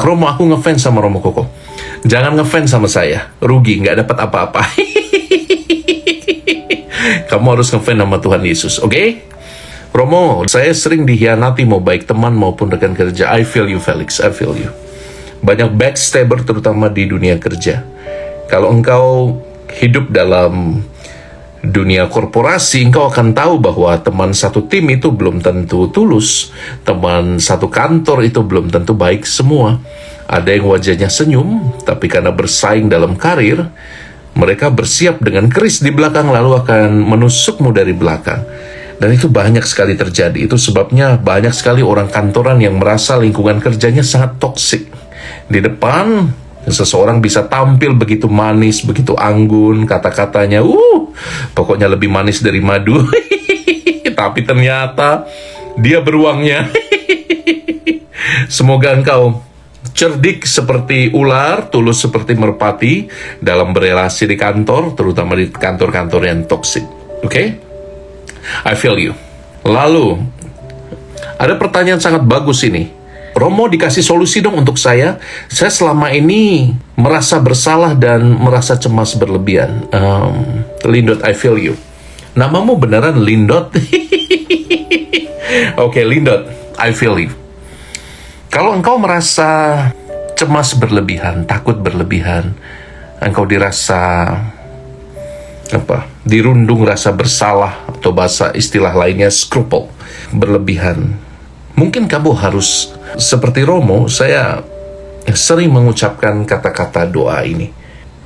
Romo, aku ngefans sama Romo Koko. Jangan ngefans sama saya, rugi, nggak dapat apa-apa. Kamu harus ngefans sama Tuhan Yesus, oke? Romo, saya sering dihianati mau baik teman maupun rekan kerja. I feel you, Felix, I feel you. Banyak backstabber terutama di dunia kerja. Kalau engkau hidup dalam dunia korporasi, engkau akan tahu bahwa teman satu tim itu belum tentu tulus. Teman satu kantor itu belum tentu baik semua. Ada yang wajahnya senyum, tapi karena bersaing dalam karir, mereka bersiap dengan keris di belakang lalu akan menusukmu dari belakang. Dan itu banyak sekali terjadi. Itu sebabnya banyak sekali orang kantoran yang merasa lingkungan kerjanya sangat toksik. Di depan, seseorang bisa tampil begitu manis, begitu anggun, kata-katanya, pokoknya lebih manis dari madu. Tapi ternyata dia beruangnya. Semoga engkau cerdik seperti ular, tulus seperti merpati dalam berelasi di kantor, terutama di kantor-kantor yang toksik. Oke? I feel you. Lalu, ada pertanyaan sangat bagus ini. Romo, dikasih solusi dong untuk saya. Saya selama ini merasa bersalah dan merasa cemas berlebihan. Lindot, I feel you. Namamu beneran Lindot? Oke, Lindot, I feel you. Kalau engkau merasa cemas berlebihan, takut berlebihan, engkau dirasa dirundung rasa bersalah, atau bahasa istilah lainnya scruple, berlebihan. Mungkin kamu harus seperti Romo. Saya sering mengucapkan kata-kata doa ini.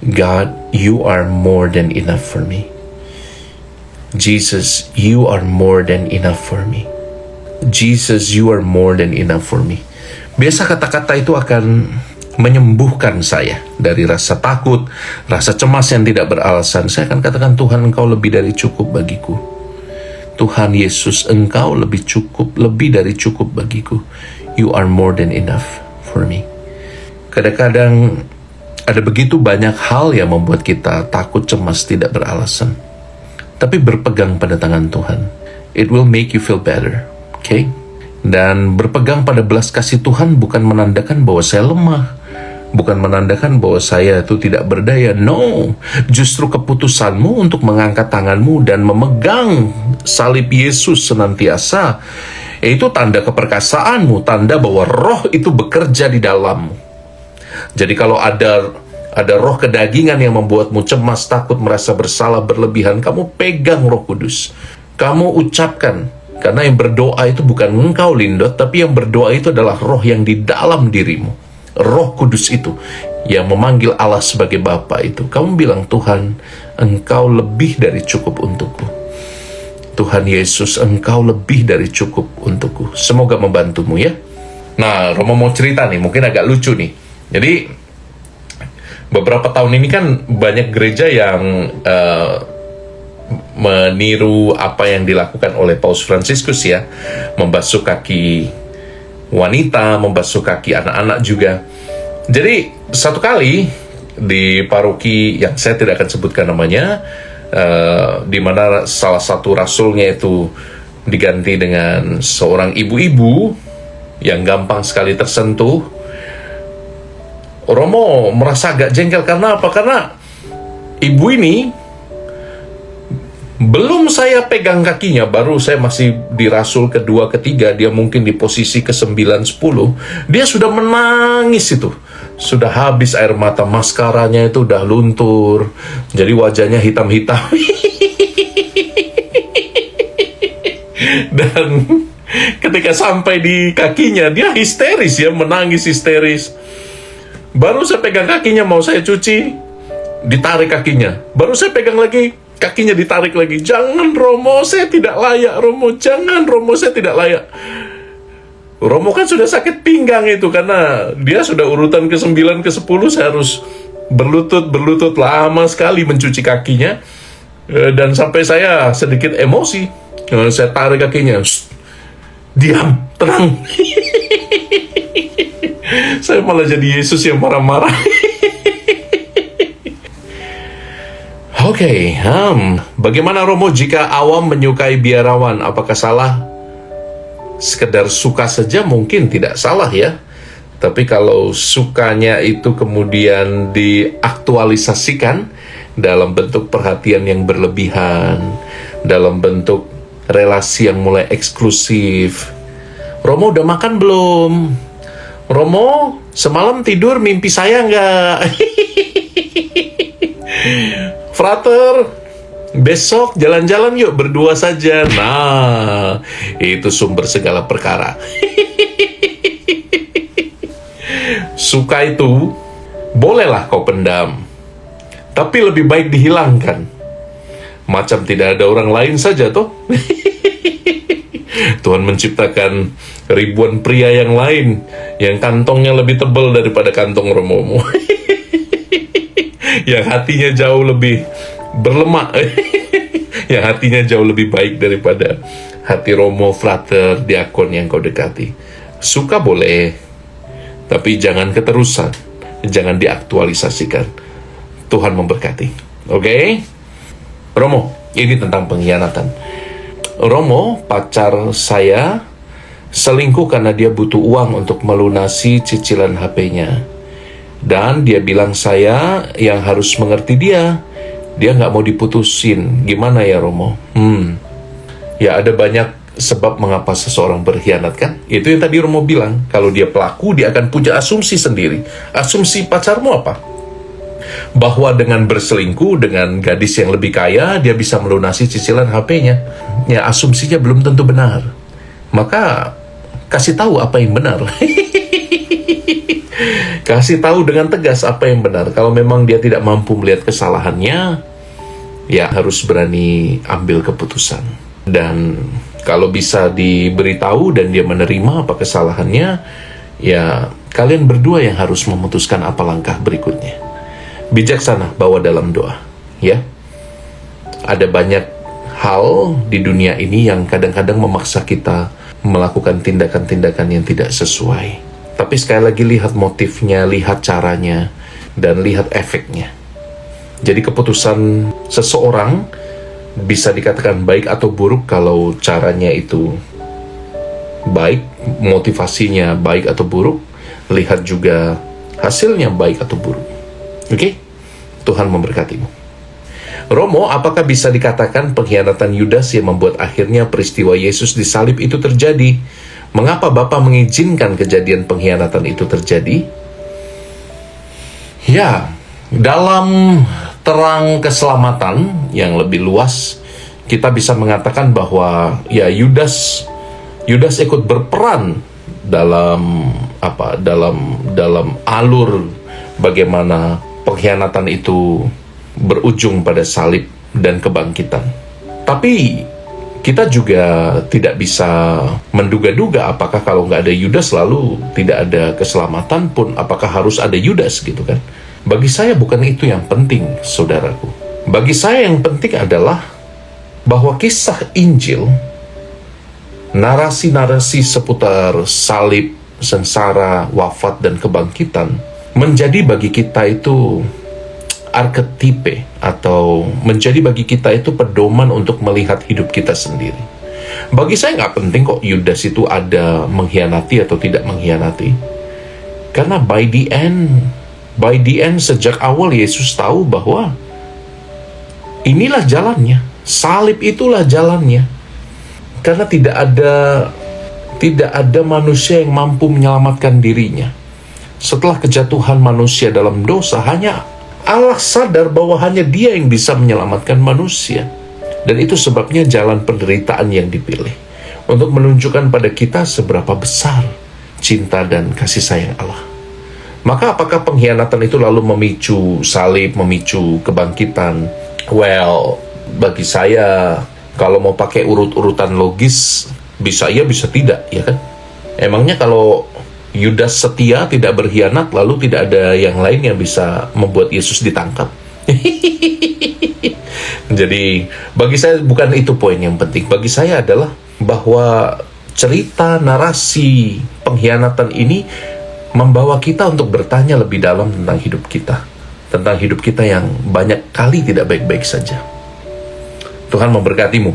God, you are more than enough for me. Jesus, you are more than enough for me. Jesus, you are more than enough for me. Biasa kata-kata itu akan menyembuhkan saya dari rasa takut, rasa cemas yang tidak beralasan. Saya akan katakan, Tuhan, Engkau lebih dari cukup bagiku. Tuhan Yesus, Engkau lebih dari cukup bagiku. You are more than enough for me. Kadang-kadang ada begitu banyak hal yang membuat kita takut, cemas, tidak beralasan. Tapi berpegang pada tangan Tuhan, it will make you feel better. Okay? Dan berpegang pada belas kasih Tuhan bukan menandakan bahwa saya lemah, bukan menandakan bahwa saya itu tidak berdaya. No, justru keputusanmu untuk mengangkat tanganmu dan memegang salib Yesus senantiasa, itu tanda keperkasaanmu, tanda bahwa roh itu bekerja di dalammu. Jadi kalau ada roh kedagingan yang membuatmu cemas, takut, merasa bersalah, berlebihan, kamu pegang Roh Kudus. Kamu ucapkan, karena yang berdoa itu bukan engkau, Lindot, tapi yang berdoa itu adalah roh yang di dalam dirimu. Roh Kudus itu yang memanggil Allah sebagai Bapa itu. Kamu bilang, Tuhan, Engkau lebih dari cukup untukku. Tuhan Yesus, Engkau lebih dari cukup untukku. Semoga membantumu ya. Nah, Romo mau cerita nih, mungkin agak lucu nih. Jadi, beberapa tahun ini kan banyak gereja yang meniru apa yang dilakukan oleh Paus Fransiskus ya, membasuh kaki wanita, membasuh kaki anak-anak juga. Jadi satu kali di paroki yang saya tidak akan sebutkan namanya, di mana salah satu rasulnya itu diganti dengan seorang ibu-ibu yang gampang sekali tersentuh. Romo merasa agak jengkel karena apa? Karena ibu ini belum saya pegang kakinya, baru saya masih di rasul kedua, ketiga, dia mungkin di posisi ke-9, 10, dia sudah menangis itu. Sudah habis air mata, maskaranya itu udah luntur, jadi wajahnya hitam-hitam. Dan ketika sampai di kakinya, dia histeris ya, menangis histeris. Baru saya pegang kakinya, mau saya cuci, ditarik kakinya. Baru saya pegang lagi, kakinya ditarik lagi. Jangan Romo, saya tidak layak. Romo, jangan Romo, saya tidak layak. Romo kan sudah sakit pinggang itu, karena dia sudah urutan ke-9, ke-10, saya harus berlutut lama sekali mencuci kakinya. Dan sampai saya sedikit emosi. Saya tarik kakinya. Diam, tenang. Saya malah jadi Yesus yang marah-marah. Oke, bagaimana Romo jika awam menyukai biarawan? Apakah salah? Sekedar suka saja mungkin tidak salah ya. Tapi kalau sukanya itu kemudian diaktualisasikan dalam bentuk perhatian yang berlebihan, dalam bentuk relasi yang mulai eksklusif. Romo udah makan belum? Romo, semalam tidur mimpi saya nggak? Frater, besok jalan-jalan yuk berdua saja. Nah, itu sumber segala perkara. Suka itu bolehlah kau pendam, tapi lebih baik dihilangkan. Macam tidak ada orang lain saja toh. Tuhan menciptakan ribuan pria yang lain yang kantongnya lebih tebal daripada kantong Romomu. Yang hatinya jauh lebih berlemak. Yang hatinya jauh lebih baik daripada hati Romo, frater, diakon yang kau dekati. Suka boleh, tapi jangan keterusan, jangan diaktualisasikan. Tuhan memberkati. Oke? Romo, ini tentang pengkhianatan. Romo, pacar saya, selingkuh karena dia butuh uang untuk melunasi cicilan HP-nya. Dan dia bilang saya yang harus mengerti dia. Dia nggak mau diputusin. Gimana ya Romo? Ya ada banyak sebab mengapa seseorang berkhianat kan? Itu yang tadi Romo bilang. Kalau dia pelaku, dia akan punya asumsi sendiri. Asumsi pacarmu apa? Bahwa dengan berselingkuh dengan gadis yang lebih kaya, dia bisa melunasi cicilan HP-nya. Ya, asumsinya belum tentu benar. Maka, kasih tahu apa yang benar. Kasih tahu dengan tegas apa yang benar. Kalau memang dia tidak mampu melihat kesalahannya, ya harus berani ambil keputusan. Dan kalau bisa diberitahu dan dia menerima apa kesalahannya, ya kalian berdua yang harus memutuskan apa langkah berikutnya. Bijaksana bawa dalam doa, ya. Ada banyak hal di dunia ini yang kadang-kadang memaksa kita melakukan tindakan-tindakan yang tidak sesuai. Tapi sekali lagi lihat motifnya, lihat caranya, dan lihat efeknya. Jadi keputusan seseorang bisa dikatakan baik atau buruk kalau caranya itu baik, motivasinya baik atau buruk. Lihat juga hasilnya baik atau buruk. Oke? Tuhan memberkatimu. Romo, apakah bisa dikatakan pengkhianatan Yudas yang membuat akhirnya peristiwa Yesus disalib itu terjadi? Mengapa Bapa mengizinkan kejadian pengkhianatan itu terjadi? Ya, dalam terang keselamatan yang lebih luas, kita bisa mengatakan bahwa ya Yudas ikut berperan dalam dalam alur bagaimana pengkhianatan itu berujung pada salib dan kebangkitan. Tapi kita juga tidak bisa menduga-duga apakah kalau nggak ada Yudas lalu tidak ada keselamatan pun, apakah harus ada Yudas gitu kan. Bagi saya bukan itu yang penting, saudaraku. Bagi saya yang penting adalah bahwa kisah Injil, narasi-narasi seputar salib, sengsara, wafat, dan kebangkitan menjadi bagi kita itu arketipe, atau menjadi bagi kita itu pedoman untuk melihat hidup kita sendiri. Bagi saya nggak penting kok Yudas itu ada mengkhianati atau tidak mengkhianati. Karena by the end sejak awal Yesus tahu bahwa inilah jalannya, salib itulah jalannya. Karena tidak ada manusia yang mampu menyelamatkan dirinya. Setelah kejatuhan manusia dalam dosa, hanya Allah sadar bahwa hanya Dia yang bisa menyelamatkan manusia. Dan itu sebabnya jalan penderitaan yang dipilih, untuk menunjukkan pada kita seberapa besar cinta dan kasih sayang Allah. Maka apakah pengkhianatan itu lalu memicu salib, memicu kebangkitan? Well, bagi saya, kalau mau pakai urut-urutan logis, bisa iya, bisa tidak, ya kan? Emangnya kalau Yudas setia, tidak berkhianat, lalu tidak ada yang lain yang bisa membuat Yesus ditangkap? Jadi, bagi saya bukan itu poin yang penting. Bagi saya adalah bahwa cerita narasi pengkhianatan ini membawa kita untuk bertanya lebih dalam tentang hidup kita. Tentang hidup kita yang banyak kali tidak baik-baik saja. Tuhan memberkatimu.